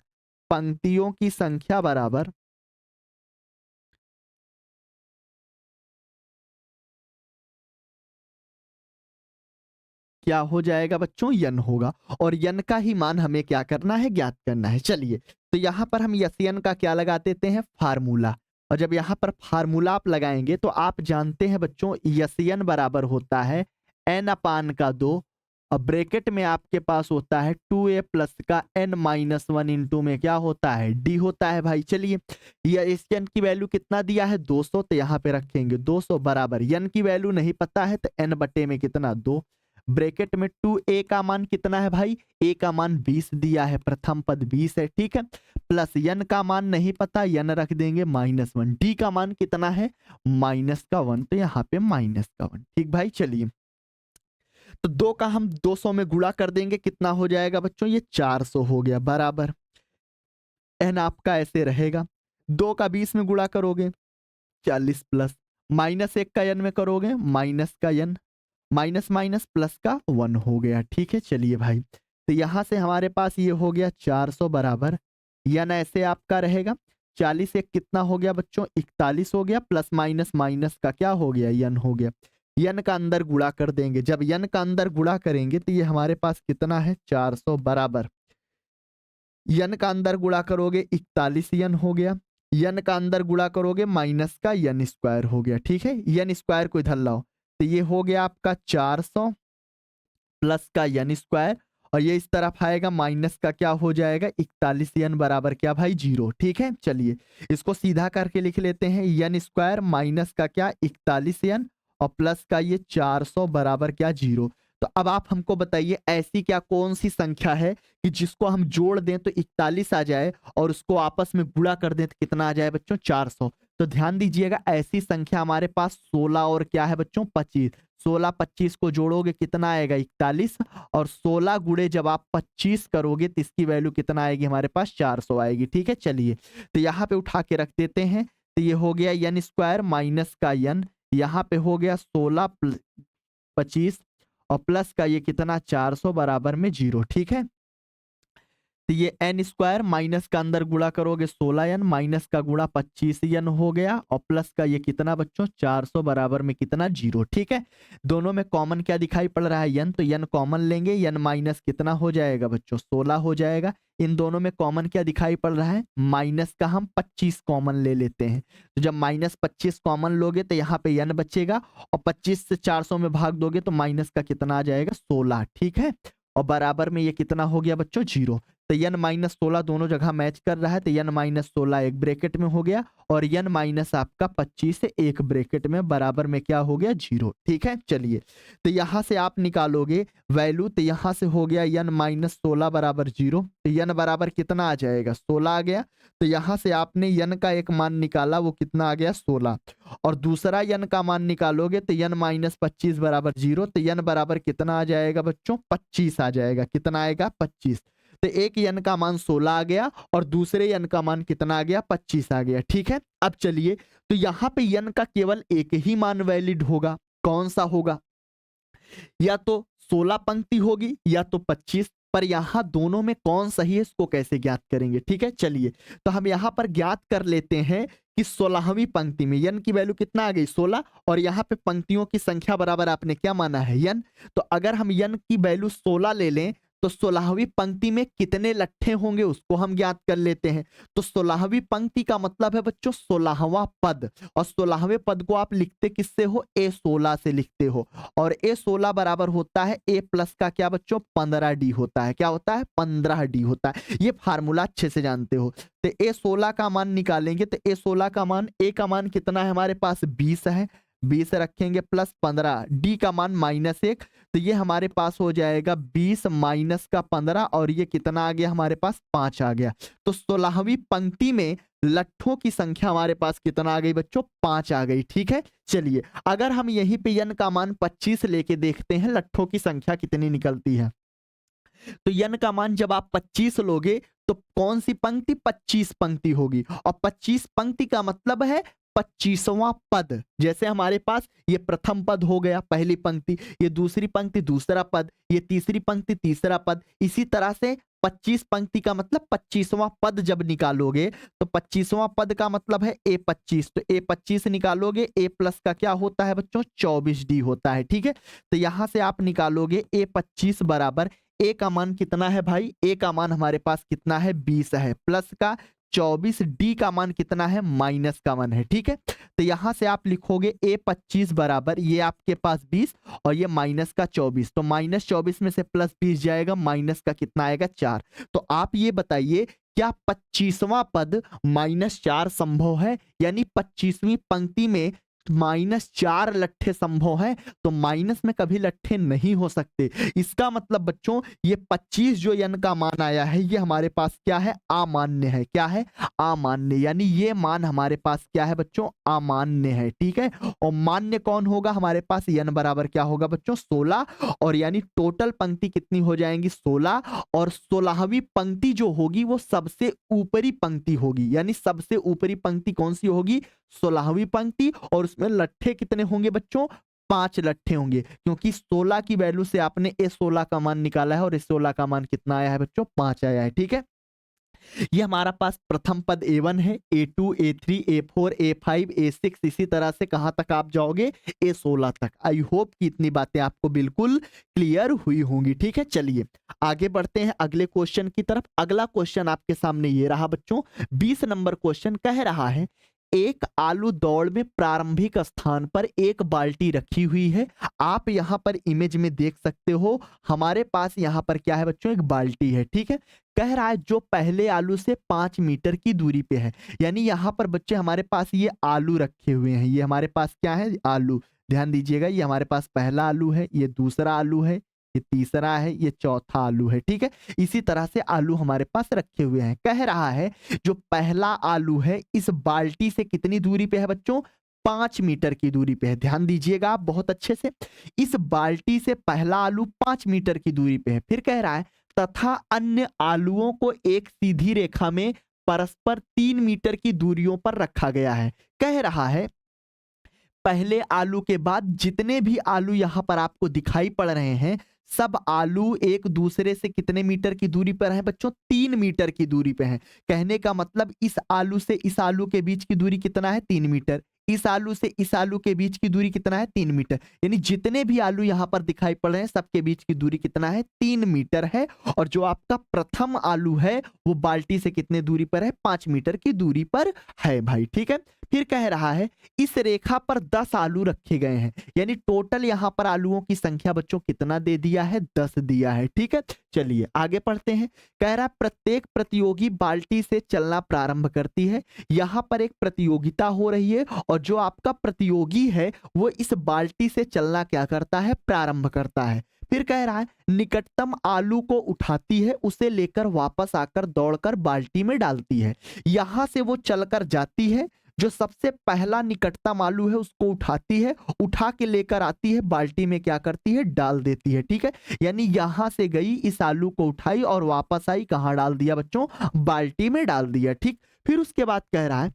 [SPEAKER 1] पंक्तियों की संख्या बराबर क्या हो जाएगा बच्चों, यन होगा, और यन का ही मान हमें क्या करना है, ज्ञात करना है। चलिए तो यहां पर हम यन का क्या लगा देते हैं, फार्मूला। और जब यहां पर फार्मूला आप लगाएंगे तो आप जानते हैं बच्चों यन बराबर होता है n/2, और ब्रैकेट में आपके पास होता है 2a प्लस का n-1 इंटू में क्या होता है, d होता है भाई। चलिए यन की वैल्यू कितना दिया है, 200, तो यहाँ पे रखेंगे 200 बराबर, यन की वैल्यू नहीं पता है तो n बटे में कितना, 2, ब्रैकेट में 2a का मान कितना है भाई, a का मान 20 दिया है, प्रथम पद 20 है। ठीक है, प्लस यन का मान नहीं पता, यन रख देंगे -1, डी का मान कितना है, -1, तो यहाँ पे -1। ठीक भाई, चलिए तो 2 का हम 200 में गुणा कर देंगे, कितना हो जाएगा बच्चों, ये 400 हो गया, बराबर एन आपका ऐसे रहेगा। 2 का 20 में गुणा करोगे 40 प्लस -1 का यन में करोगे माइनस का यन, माइनस माइनस प्लस का 1 हो गया। ठीक है, चलिए भाई तो यहां से हमारे पास ये हो गया 400 बराबर यन ऐसे आपका रहेगा। 40 एक कितना हो गया बच्चों, 41 हो गया, प्लस माइनस माइनस का क्या हो गया, यन हो गया। यन का अंदर गुणा कर देंगे, जब यन का अंदर गुणा करेंगे तो ये हमारे पास कितना है, 400 बराबर यन का अंदर गुणा करोगे 41 यन हो गया, यन का अंदर गुणा करोगे माइनस का यन स्क्वायर हो गया। ठीक है, यन स्क्वायर को इधर लाओ, तो ये हो गया आपका 400 प्लस का यन स्क्वायर, और ये इस तरफ आएगा माइनस का क्या हो जाएगा, 41 यन बराबर क्या भाई, 0। ठीक है, चलिए इसको सीधा करके लिख लेते हैं, यन स्क्वायर माइनस का क्या, 41 यन, और प्लस का ये 400 बराबर क्या, 0। तो अब आप हमको बताइए ऐसी क्या कौन सी संख्या है कि जिसको हम जोड़ दें तो 41 आ जाए और उसको आपस में गुणा कर दें तो कितना आ जाए बच्चों 400। तो ध्यान दीजिएगा ऐसी संख्या हमारे पास 16 और क्या है बच्चों 25। 16 25 को जोड़ोगे कितना आएगा 41 और 16 गुणे जब आप 25 करोगे तो इसकी वैल्यू कितना आएगी हमारे पास 400 आएगी। ठीक है चलिए तो यहाँ पे उठा के रख देते हैं। तो ये हो गया n स्क्वायर माइनस का n, यहाँ पे हो गया 16 25 और प्लस का ये कितना 400 बराबर में 0। ठीक है तो ये एन स्क्वायर माइनस का अंदर गुणा करोगे 16n माइनस का गुणा 25n हो गया और प्लस का ये कितना बच्चों 400 बराबर में कितना 0। ठीक है दोनों में कॉमन क्या दिखाई पड़ रहा है n, तो n कॉमन लेंगे n माइनस कितना हो जाएगा बच्चों 16 हो जाएगा। इन दोनों में कॉमन क्या दिखाई पड़ रहा है माइनस का हम 25 कॉमन ले लेते हैं। तो जब माइनस 25 कॉमन लोगे तो यहाँ पे n बचेगा और 25 से 400 में भाग दोगे तो माइनस का कितना आ जाएगा 16। ठीक है और बराबर में ये कितना हो गया बच्चों 0। तो n माइनस 16 दोनों जगह मैच कर रहा है तो n माइनस 16 एक ब्रैकेट में हो गया और n माइनस आपका 25 से एक ब्रैकेट में बराबर में क्या हो गया 0। ठीक है चलिए तो यहां से आप निकालोगे वैल्यू तो यहां से हो गया n माइनस 16 बराबर 0। तो n बराबर कितना आ जाएगा 16 आ गया। तो यहां से आपने n का एक मान निकाला वो कितना आ गया 16 और दूसरा n का मान निकालोगे तो n माइनस 25 बराबर 0। तो n बराबर कितना आ जाएगा बच्चों 25 आ जाएगा। कितना आएगा 25। तो एक n का मान 16 आ गया और दूसरे n का मान कितना आ गया 25 आ गया। ठीक है अब चलिए तो यहाँ पे n का केवल एक ही मान वैलिड होगा। कौन सा होगा या तो 16 पंक्ति होगी या तो 25, पर यहां दोनों में कौन सही है इसको कैसे ज्ञात करेंगे। ठीक है चलिए तो हम यहां पर ज्ञात कर लेते हैं कि 16वीं पंक्ति में n की वैल्यू कितना आ गई 16 और यहाँ पे पंक्तियों की संख्या बराबर आपने क्या माना है n। तो अगर हम n की वैल्यू 16 ले लें तो 16वीं पंक्ति में कितने लट्ठे होंगे उसको हम ज्ञात कर लेते हैं। तो 16वीं पंक्ति का मतलब है बच्चों 16वां पद और 16वें पद को आप लिखते किससे हो a16 से लिखते हो और a16 बराबर होता है a प्लस का क्या बच्चों 15d होता है। क्या होता है 15d होता है। ये फार्मूला अच्छे से जानते हो। तो a16 का मान निकालेंगे तो a16 का मान a का मान कितना है हमारे पास 20 है 20 रखेंगे प्लस 15 डी का मान -1 तो ये हमारे पास हो जाएगा 20 माइनस का 15 और ये कितना आ गया हमारे पास 5 आ गया। तो 16वीं पंक्ति में लट्ठों की संख्या हमारे पास कितना आ गई बच्चों 5 आ गई। ठीक है चलिए अगर हम यहीं पे n का मान 25 लेके देखते हैं लट्ठों की संख्या कितनी निकलती है। तो n का मान जब आप 25 लोगे तो कौन सी पंक्ति 25 पंक्ति होगी और 25 पंक्ति का मतलब है 25वां पद। जैसे हमारे पास ये प्रथम पद हो गया पहली पंक्ति, ये दूसरी पंक्ति दूसरा पद, ये तीसरी पंक्ति तीसरा पद, इसी तरह से 25 पंक्ति का मतलब 25वां पद जब निकालोगे तो 25वां पद का मतलब है a25 तो a25 निकालोगे a प्लस का क्या होता है बच्चों 24d होता है। ठीक है तो यहां से आप निकालोगे a25 बराबर a का मान कितना है भाई a का मान हमारे पास कितना है 20 है प्लस का 24 डी का मान कितना है माइनस का मान है। ठीक है तो यहां से आप लिखोगे a25 बराबर ये आपके पास 20 और ये माइनस का 24 तो -24 में से +20 जाएगा माइनस का कितना आएगा 4। तो आप ये बताइए क्या 25वां पद -4 संभव है यानी 25वीं पंक्ति में -4 लट्ठे संभव है। तो माइनस में कभी लट्ठे नहीं हो सकते। इसका मतलब बच्चों ये 25 जो n का मान आया है ये हमारे पास क्या है अमान्य है। क्या है अमान्य यानी ये मान हमारे पास क्या है बच्चों अमान्य है। ठीक है और मान्य कौन होगा हमारे पास n बराबर क्या होगा बच्चों 16 और यानी टोटल पंक्ति कितनी हो जाएंगी 16 और 16वीं पंक्ति जो होगी वो सबसे ऊपरी पंक्ति होगी यानी सबसे ऊपरी पंक्ति कौन सी होगी 16वीं पंक्ति और उसमें लट्ठे कितने होंगे बच्चों 5 लट्ठे होंगे क्योंकि 16 की वैल्यू से आपने a16 का मान निकाला है और a16 का मान कितना आया है बच्चों 5 आया है। ठीक है ये हमारा पास प्रथम पद a1 है a2 a3 a4 a5 a6 इसी तरह से कहां तक आप जाओगे a16 तक। आई होप कि इतनी बातें आपको बिल्कुल क्लियर हुई होंगी। ठीक है चलिए आगे बढ़ते हैं अगले क्वेश्चन की तरफ। अगला क्वेश्चन आपके सामने ये रहा बच्चों 20 नंबर क्वेश्चन कह रहा है एक आलू दौड़ में प्रारंभिक स्थान पर एक बाल्टी रखी हुई है। आप यहां पर इमेज में देख सकते हो हमारे पास यहां पर क्या है बच्चों एक बाल्टी है। ठीक है कह रहा है जो पहले आलू से 5 मीटर की दूरी पे है यानी यहां पर बच्चे हमारे पास ये आलू रखे हुए हैं। ये हमारे पास क्या है आलू ध्यान दीजिएगा ये हमारे पास पहला आलू है ये दूसरा आलू है ये तीसरा है, ये चौथा आलू है, ठीक है। इसी तरह से आलू हमारे पास रखे हुए हैं। कह रहा है जो पहला आलू है इस बाल्टी से कितनी दूरी पे है बच्चों? 5 मीटर की दूरी पे है। ध्यान दीजिएगा आप बहुत अच्छे से, इस बाल्टी से पहला आलू 5 मीटर की दूरी पे है। फिर कह रहा है तथा अन्य आलुओं को एक सीधी रेखा में परस्पर 3 मीटर की दूरियों पर रखा गया है। कह रहा है पहले आलू के बाद जितने भी आलू यहां पर आपको दिखाई पड़ रहे हैं, सब आलू एक दूसरे से कितने मीटर की दूरी पर हैं बच्चों? 3 मीटर की दूरी पे हैं। कहने का मतलब इस आलू से इस आलू के बीच की दूरी कितना है? 3 मीटर। इस आलू से इस आलू के बीच की दूरी कितना है? 3 मीटर। यानी जितने भी आलू यहां पर दिखाई पड़ रहे हैं सबके बीच की दूरी कितना है? 3 मीटर है। और जो आपका प्रथम आलू है वो बाल्टी से कितने दूरी पर है? 5 मीटर की दूरी पर है भाई, ठीक है। फिर कह रहा है इस रेखा पर 10 आलू रखे गए हैं, यानी टोटल यहां पर आलूओं की संख्या बच्चों कितना दे दिया है? 10 दिया है, ठीक है। चलिए आगे पढ़ते हैं। कह रहा है प्रत्येक प्रतियोगी बाल्टी से चलना प्रारंभ करती है। यहां पर एक प्रतियोगिता हो रही है और जो आपका प्रतियोगी है वो इस बाल्टी से चलना क्या करता है? प्रारंभ करता है। फिर कह रहा है निकटतम आलू को उठाती है, उसे लेकर वापस आकर दौड़कर बाल्टी में डालती है। यहां से वो चलकर जाती है, जो सबसे पहला निकटतम आलू है उसको उठाती है, उठा के लेकर आती है, बाल्टी में क्या करती है? डाल देती है, ठीक है। यानी यहां से गई, इस आलू को उठाई और वापस आई, कहां डाल दिया बच्चों? बाल्टी में डाल दिया, ठीक। फिर उसके बाद कह रहा है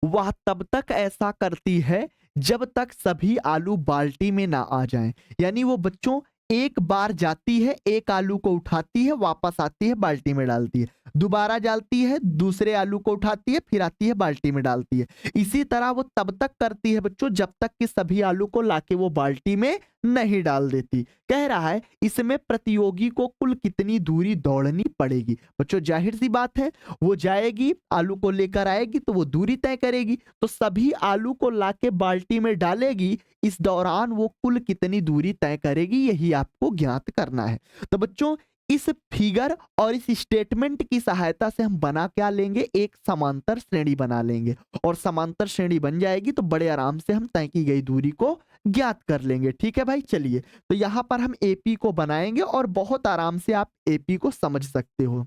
[SPEAKER 1] वह तब तक ऐसा करती है जब तक सभी आलू बाल्टी में ना आ जाएं। यानी वो बच्चों एक बार जाती है, एक आलू को उठाती है, वापस आती है, बाल्टी में डालती है, दोबारा डालती है, दूसरे आलू को उठाती है, फिर आती है, बाल्टी में डालती है। इसी तरह वो तब तक करती है बच्चों जब तक कि सभी आलू को लाके वो बाल्टी में नहीं डाल देती। कह रहा है इसमें प्रतियोगी को कुल कितनी दूरी दौड़नी पड़ेगी? बच्चों जाहिर सी बात है, वो जाएगी, आलू को लेकर आएगी तो वो दूरी तय करेगी, तो सभी आलू को लाके बाल्टी में डालेगी, इस दौरान वो कुल कितनी दूरी तय करेगी, यही आपको ज्ञात करना है। तो बच्चों इस फिगर और इस स्टेटमेंट की सहायता से हम बना क्या लेंगे? एक समांतर श्रेणी बना लेंगे, और समांतर श्रेणी बन जाएगी तो बड़े आराम से हम तय की गई दूरी को ज्ञात कर लेंगे, ठीक है भाई। चलिए तो यहां पर हम एपी को बनाएंगे और बहुत आराम से आप एपी को समझ सकते हो।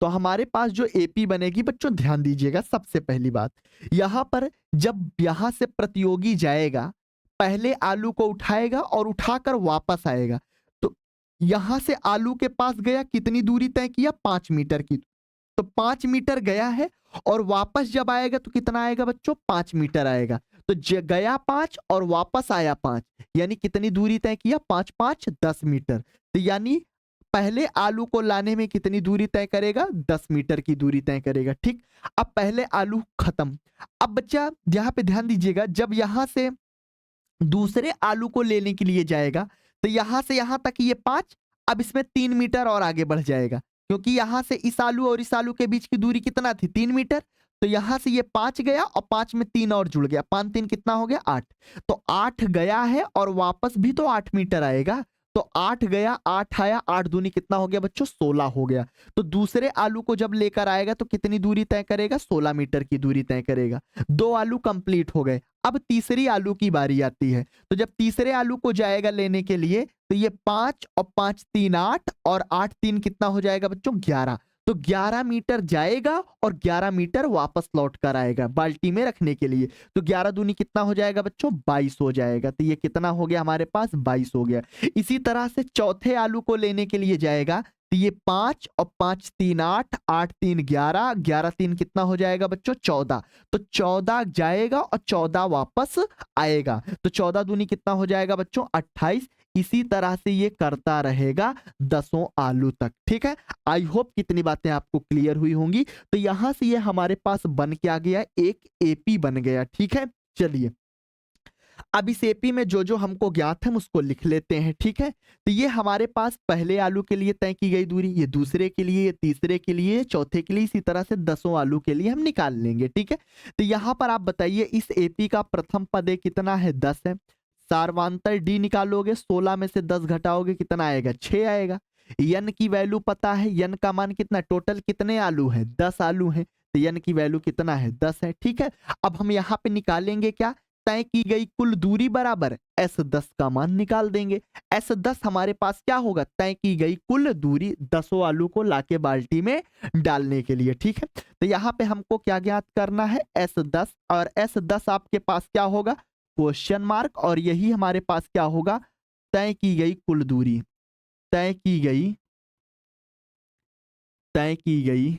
[SPEAKER 1] तो हमारे पास जो एपी बनेगी बच्चों, ध्यान दीजिएगा, सबसे पहली बात यहां पर जब यहां से प्रतियोगी जाएगा, पहले आलू को उठाएगा और उठाकर वापस आएगा, तो यहां से आलू के पास गया, कितनी दूरी तय किया? 5 मीटर की। तो 5 मीटर गया है और वापस जब आएगा तो कितना आएगा बच्चों? 5 मीटर आएगा। तो गया 5 और वापस आया 5, यानी कितनी दूरी तय किया? 5 5 10 मीटर। तो यानी पहले आलू को लाने में कितनी दूरी तय करेगा? 10 मीटर की दूरी तय करेगा, ठीक। अब पहले आलू खत्म। अब बच्चा यहां पे ध्यान दीजिएगा, जब यहां से दूसरे आलू को लेने के लिए जाएगा तो यहां से यहां तक ये 5, अब इसमें 3 मीटर और आगे बढ़ जाएगा, क्योंकि यहां से इस आलू और इस आलू के बीच की दूरी कितना थी? 3 मीटर। तो यहां से ये 5 गया और 5 में 3 और जुड़ गया, 5 3 कितना हो गया? 8। तो 8 गया है और वापस भी तो 8 मीटर आएगा। तो 8 गया, 8 आया, 8 दूनी कितना हो गया बच्चों? 16 हो गया। तो दूसरे आलू को जब लेकर आएगा तो कितनी दूरी तय करेगा? 16 मीटर की दूरी तय करेगा। 2 आलू कंप्लीट हो गए। अब तीसरी आलू की बारी आती है, तो जब तीसरे आलू को जाएगा लेने के लिए तो ये 5 और 5 3 8 और 8 3 कितना हो जाएगा बच्चों? 11। तो 11 मीटर जाएगा और 11 मीटर वापस लौट कर आएगा बाल्टी में रखने के लिए। तो 11 दूनी कितना हो जाएगा बच्चों? 22 हो जाएगा। तो ये कितना हो गया हमारे पास? 22 हो गया। इसी तरह से चौथे आलू को लेने के लिए जाएगा तो ये 5 और 5 3 8, 8 3 11, 11 3 कितना हो जाएगा बच्चों? 14। तो 14 जाएगा और 14 वापस आएगा, तो 14 दूनी कितना हो जाएगा बच्चों? 28। इसी तरह से ये करता रहेगा 10 आलू तक, ठीक है। आई होप कितनी बातें आपको क्लियर हुई होंगी। तो यहां से ये हमारे पास बन के आ गया, एक एपी बन गया, ठीक है। चलिए अब इस एपी में जो जो हमको ज्ञात है हम उसको लिख लेते हैं, ठीक है। तो ये हमारे पास पहले आलू के लिए तय की गई दूरी, ये दूसरे के लिए, ये तीसरे के लिए, चौथे के लिए, इसी तरह से 10 आलू के लिए हम निकाल लेंगे, ठीक है। तो यहां पर आप बताइए इस एपी का प्रथम पद कितना है? 10 है। सार्वंतर डी निकालोगे, 16 में से 10 घटाओगे कितना आएगा? 6 आएगा। यन की वैल्यू पता है, यन का मान कितना? टोटल कितने आलू है? 10 आलू है, तो यन की वैल्यू कितना है? 10 है, ठीक है। अब हम यहाँ पे निकालेंगे क्या? तय की गई कुल दूरी बराबर S10 का मान निकाल देंगे। S10 हमारे पास क्या होगा, तय की गई कुल दूरी 10 आलू को लाके बाल्टी में डालने के लिए। ठीक है, तो यहाँ पे हमको क्या ज्ञात करना है, S10, और S10 आपके पास क्या होगा, क्वेश्चन मार्क, और यही हमारे पास क्या होगा, तय की गई कुल दूरी, तय की गई, तय की गई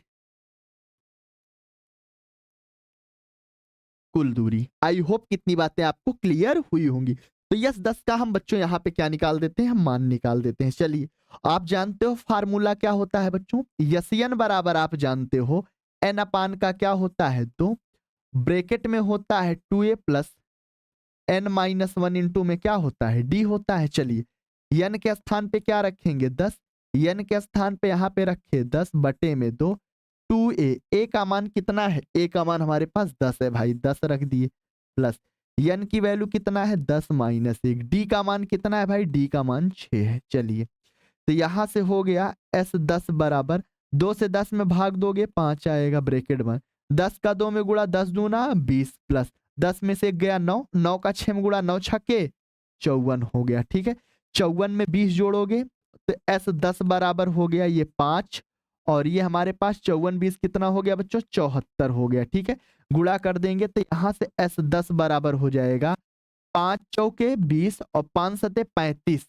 [SPEAKER 1] कुल दूरी। आई होप कितनी बातें आपको क्लियर हुई होंगी। तो यस 10 का हम बच्चों यहाँ पे क्या निकाल देते हैं, हम मान निकाल देते हैं। चलिए, आप जानते हो फार्मूला क्या होता है बच्चों, यसियन बराबर आप जानते हो एन अपान का क्या होता है, 2 ब्रैकेट में होता है 2a plus N minus 1 into में क्या होता है, डी होता है। चलिए, यन के स्थान पे क्या रखेंगे, 10, यन के स्थान पे यहाँ पे रखे 10 बटे में 2, 2a, ए का मान कितना है, ए का मान हमारे पास 10 है भाई, 10 रख दिए, प्लस यन की वैल्यू कितना है, 10 माइनस 1, डी का मान कितना है भाई, डी का मान 6 है। चलिए, तो यहां से हो गया S10 बराबर 2 से 10 में भाग दोगे 5 आएगा ब्रैकेट में, 10 का 2 में गुणा 10 दूना 20 प्लस 10 में से एक गया 9, 9 का 6 में गुणा 9 छक्के 54 हो गया। ठीक है, 54 में 20 जोड़ोगे तो S10 बराबर हो गया ये 5, और ये हमारे पास 54 20 कितना हो गया बच्चों, 74 हो गया। ठीक है, गुणा कर देंगे तो यहां से S10 बराबर हो जाएगा 5 चौके 20 और 5 सते 35,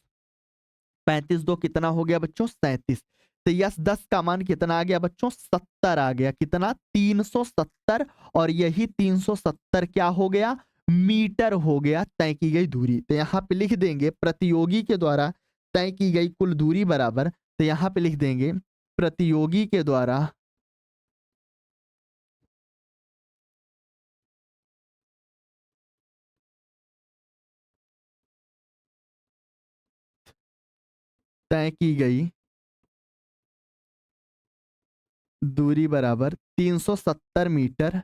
[SPEAKER 1] 35 दो कितना हो गया बच्चों, 37। तो यस 10 का मान कितना आ गया बच्चों, 70 आ गया, कितना 370, और यही 370 क्या हो गया, मीटर हो गया तय की गई दूरी। तो यहाँ पे लिख देंगे प्रतियोगी के द्वारा तय की गई कुल दूरी बराबर, तो यहाँ पे लिख देंगे प्रतियोगी के द्वारा तय की गई दूरी बराबर 370 मीटर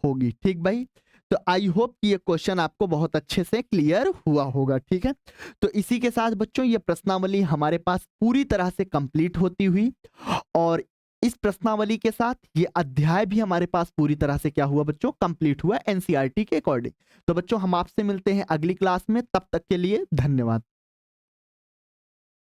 [SPEAKER 1] होगी। ठीक भाई, तो आई होप कि ये क्वेश्चन आपको बहुत अच्छे से क्लियर हुआ होगा। ठीक है, तो इसी के साथ बच्चों ये प्रश्नावली हमारे पास पूरी तरह से कंप्लीट होती हुई, और इस प्रश्नावली के साथ ये अध्याय भी हमारे पास पूरी तरह से क्या हुआ बच्चों, कंप्लीट हुआ एनसीईआरटी के अकॉर्डिंग। तो बच्चों हम आपसे मिलते हैं अगली क्लास में, तब तक के लिए धन्यवाद।